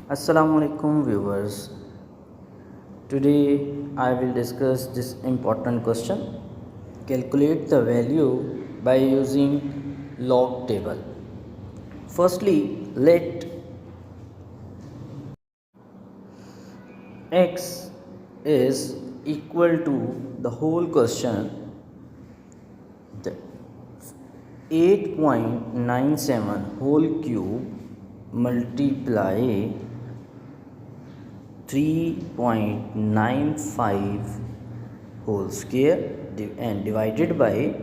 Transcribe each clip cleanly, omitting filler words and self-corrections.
Assalamu alaikum viewers. Today I will discuss this important question. Calculate the value by using log table. Firstly, let x is equal to the whole question, the 8.97 whole cube multiply 3.95 whole square and divided by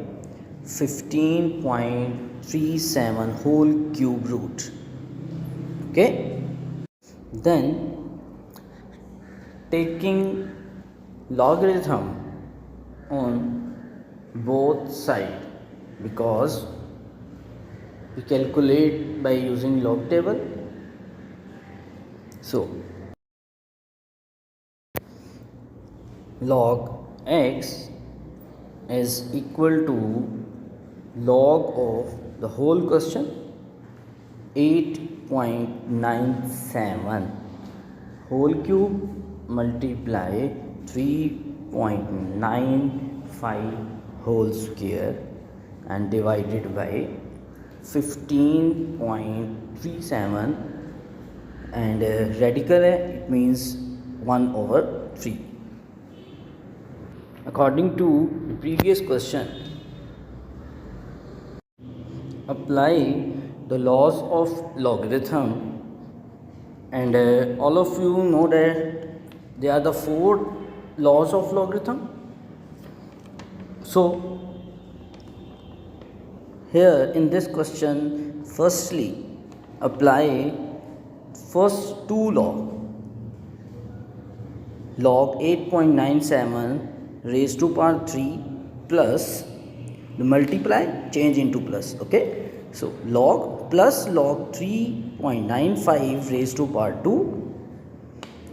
15.37 whole cube root. Okay, then taking logarithm on both sides, because we calculate by using log table. So log x is equal to log of the whole question 8.97 whole cube multiply 3.95 whole square and divided by 15.37 and radical it means 1/3. According to the previous question, apply the laws of logarithm, and all of you know that they are the 4 laws of logarithm. So here in this question, firstly apply first 2 law. Log 8.97 raised to power 3 plus the multiply change into plus. Okay, so log plus log 3.95 raised to power 2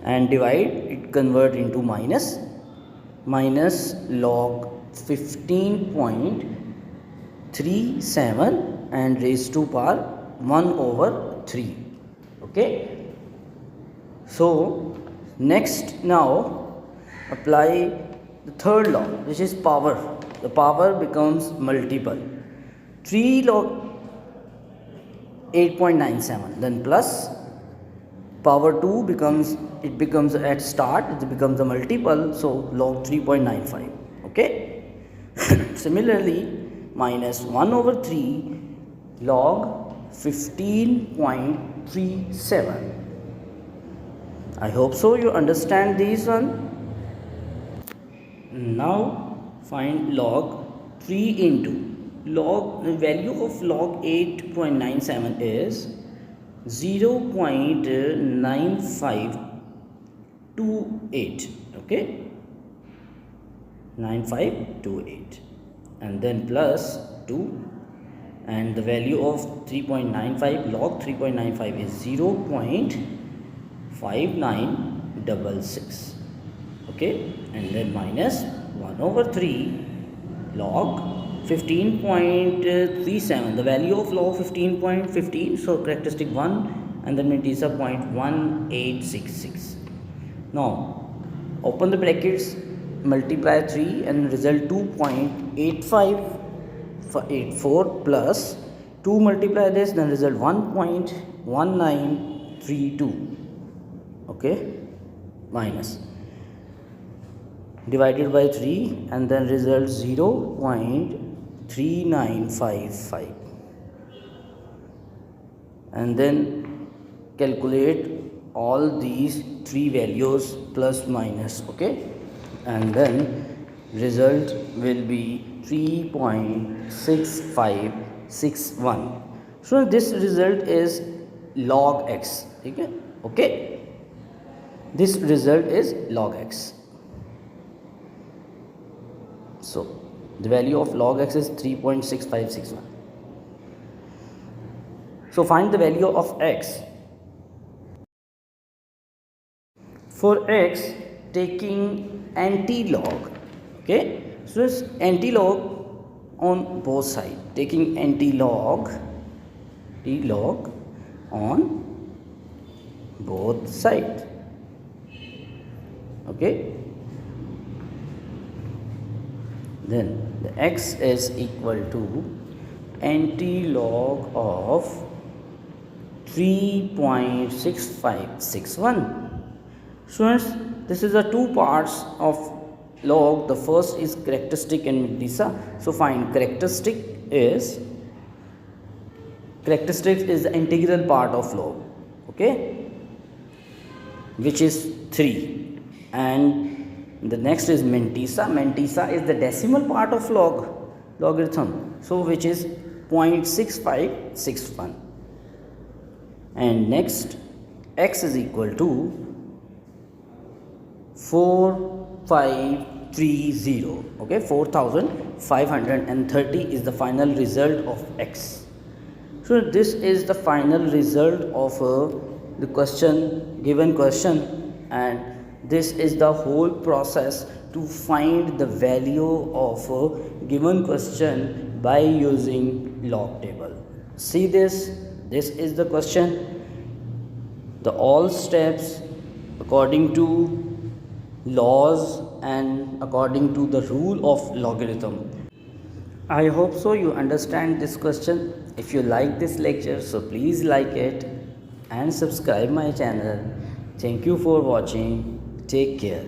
and divide it, convert into minus log 15.37 and raised to power 1/3. Okay, so next now apply the third law, which is power. The power becomes multiple. 3 log 8.97 then plus power 2 becomes at start, it becomes a multiple, so log 3.95. okay. Similarly, minus 1/3 log 15.37. I hope so you understand these one. Now find log 3 into log. The value of log 8.97 is 0.9528. okay, 9528, and then plus 2, and the value of 3.95 log 3.95 is 0.5966. okay, and then minus 1/3 log 15.37, the value of log 15.15, so characteristic 1, and then Mantissa 0.1866. now open the brackets, multiply 3 and result 2.8584 plus 2 multiply this, then result 1.1932. okay, minus divided by 3 and then result 0.3955, and then calculate all these 3 values plus minus. okay, and then result will be 3.6561. so this result is log x. okay, this result is log x. So the value of log x is 3.6561. So find the value of x. For x, taking anti-log. Okay, so it's anti-log on both sides, taking anti-log on both sides. Okay, then the x is equal to anti-log of 3.6561. Students, this is the two parts of log. The first is characteristic and Mantissa. So find characteristic is the integral part of log, okay, which is 3, and the next is Mantissa. Mantissa is the decimal part of logarithm, so which is 0.6561. And next, x is equal to 4530. Okay, 4530 is the final result of x. So this is the final result of the given question, and this is the whole process to find the value of a given question by using log table. See this is the question. The all steps according to laws and according to the rule of logarithm. I hope so you understand this question. If you like this lecture, so please like it and subscribe my channel. Thank you for watching. Take care.